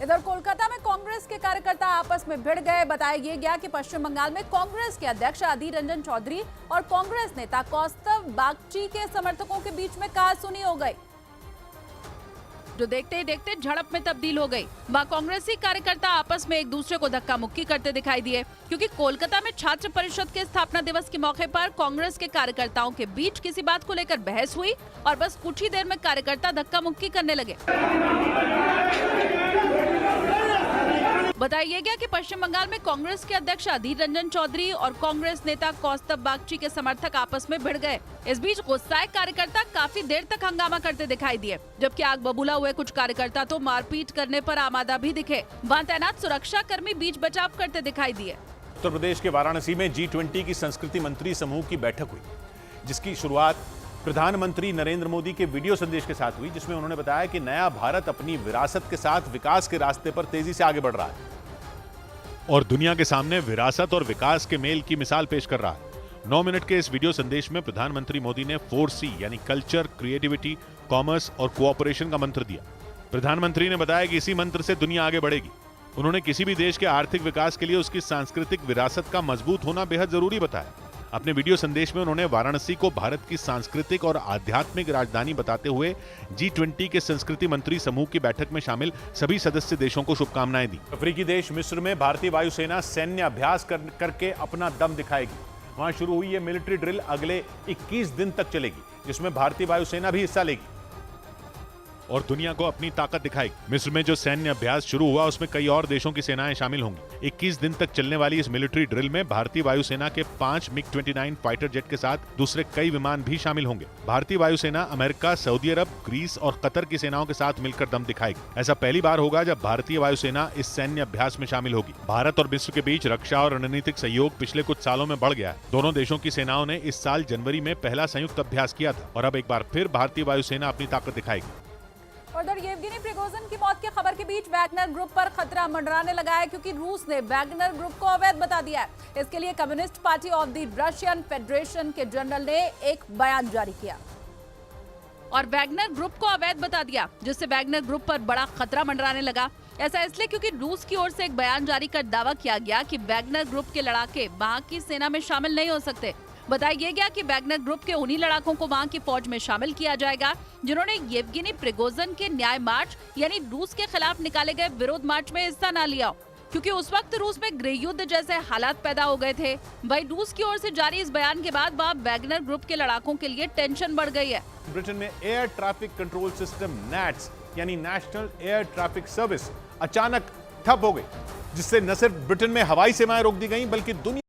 इधर कोलकाता में कांग्रेस के कार्यकर्ता आपस में भिड़ गए। बताया गया कि पश्चिम बंगाल में कांग्रेस के अध्यक्ष अधीर रंजन चौधरी और कांग्रेस नेता कौस्तव बागची के समर्थकों के बीच में कहासुनी हो गई, जो देखते ही देखते झड़प में तब्दील हो गई। वहां कांग्रेसी कार्यकर्ता आपस में एक दूसरे को धक्का मुक्की करते दिखाई दिए, क्योंकि कोलकाता में छात्र परिषद के स्थापना दिवस के मौके पर कांग्रेस के कार्यकर्ताओं के बीच किसी बात को लेकर बहस हुई और बस कुछ ही देर में कार्यकर्ता धक्का मुक्की करने लगे। बताया गया कि पश्चिम बंगाल में कांग्रेस के अध्यक्ष अधीर रंजन चौधरी और कांग्रेस नेता कौस्तव बागची के समर्थक आपस में भिड़ गए। इस बीच गुस्साए कार्यकर्ता काफी देर तक हंगामा करते दिखाई दिए, जबकि आग बबूला हुए कुछ कार्यकर्ता तो मारपीट करने पर आमादा भी दिखे। वहां तैनात सुरक्षा कर्मी बीच बचाव करते दिखाई दिए। उत्तर प्रदेश के वाराणसी में G20 की संस्कृति मंत्री समूह की बैठक हुई, जिसकी शुरुआत प्रधानमंत्री नरेंद्र मोदी के वीडियो संदेश के साथ हुई, जिसमें उन्होंने बताया कि नया भारत अपनी विरासत के साथ विकास के रास्ते पर तेजी से आगे बढ़ रहा है और दुनिया के सामने विरासत और विकास के मेल की मिसाल पेश कर रहा है। 9 मिनट के इस वीडियो संदेश में प्रधानमंत्री मोदी ने 4C यानी कल्चर, क्रिएटिविटी, कॉमर्स और कोऑपरेशन का मंत्र दिया। प्रधानमंत्री ने बताया कि इसी मंत्र से दुनिया आगे बढ़ेगी। उन्होंने किसी भी देश के आर्थिक विकास के लिए उसकी सांस्कृतिक विरासत का मजबूत होना बेहद जरूरी बताया। अपने वीडियो संदेश में उन्होंने वाराणसी को भारत की सांस्कृतिक और आध्यात्मिक राजधानी बताते हुए G20 के संस्कृति मंत्री समूह की बैठक में शामिल सभी सदस्य देशों को शुभकामनाएं दी। अफ्रीकी देश मिस्र में भारतीय वायुसेना सैन्य अभ्यास करके अपना दम दिखाएगी। वहां शुरू हुई ये मिलिट्री ड्रिल अगले 21 दिन तक चलेगी, जिसमें भारतीय वायुसेना भी हिस्सा लेगी और दुनिया को अपनी ताकत दिखाएगी। मिस्र में जो सैन्य अभ्यास शुरू हुआ उसमें कई और देशों की सेनाएं शामिल होंगी। 21 दिन तक चलने वाली इस मिलिट्री ड्रिल में भारतीय वायुसेना के 5 MiG-29 फाइटर जेट के साथ दूसरे कई विमान भी शामिल होंगे। भारतीय वायुसेना अमेरिका, सऊदी अरब, ग्रीस और कतर की सेनाओं के साथ मिलकर दम दिखाएगी। ऐसा पहली बार होगा जब भारतीय वायुसेना इस सैन्य अभ्यास में शामिल होगी। भारत और मिस्र के बीच रक्षा और रणनीतिक सहयोग पिछले कुछ सालों में बढ़ गया है। दोनों देशों की सेनाओं ने इस साल जनवरी में पहला संयुक्त अभ्यास किया था और अब एक बार फिर भारतीय वायुसेना अपनी ताकत दिखाएगी। उधर येवगेनी प्रिगोजिन की मौत की खबर के बीच वैगनर ग्रुप पर खतरा मंडराने लगा है, क्योंकि रूस ने वैगनर ग्रुप को अवैध बता दिया है। इसके लिए communist party of the Russian federation के जनरल ने एक बयान जारी किया और वैगनर ग्रुप को अवैध बता दिया, जिससे वैगनर ग्रुप पर बड़ा खतरा मंडराने लगा। ऐसा इसलिए क्योंकि रूस की ओर से एक बयान जारी कर दावा किया गया कि वैगनर ग्रुप के लड़ाके वहां की सेना में शामिल नहीं हो सकते। बताया गया कि वैगनर ग्रुप के उन्हीं लड़ाकों को वहां की फौज में शामिल किया जाएगा जिन्होंने येवगेनी प्रिगोजिन के न्याय मार्च यानी रूस के खिलाफ निकाले गए विरोध मार्च में हिस्सा न लिया, क्योंकि उस वक्त रूस में गृह युद्ध जैसे हालात पैदा हो गए थे। वहीं रूस की ओर से जारी इस बयान के बाद वहां वैगनर ग्रुप के लड़ाकों के लिए टेंशन बढ़ गई है। ब्रिटेन में air traffic control system NATS यानी नेशनल एयर ट्रैफिक सर्विस अचानक ठप हो गई, जिससे न सिर्फ ब्रिटेन में हवाई सेवाएं रोक दी गई बल्कि दुनिया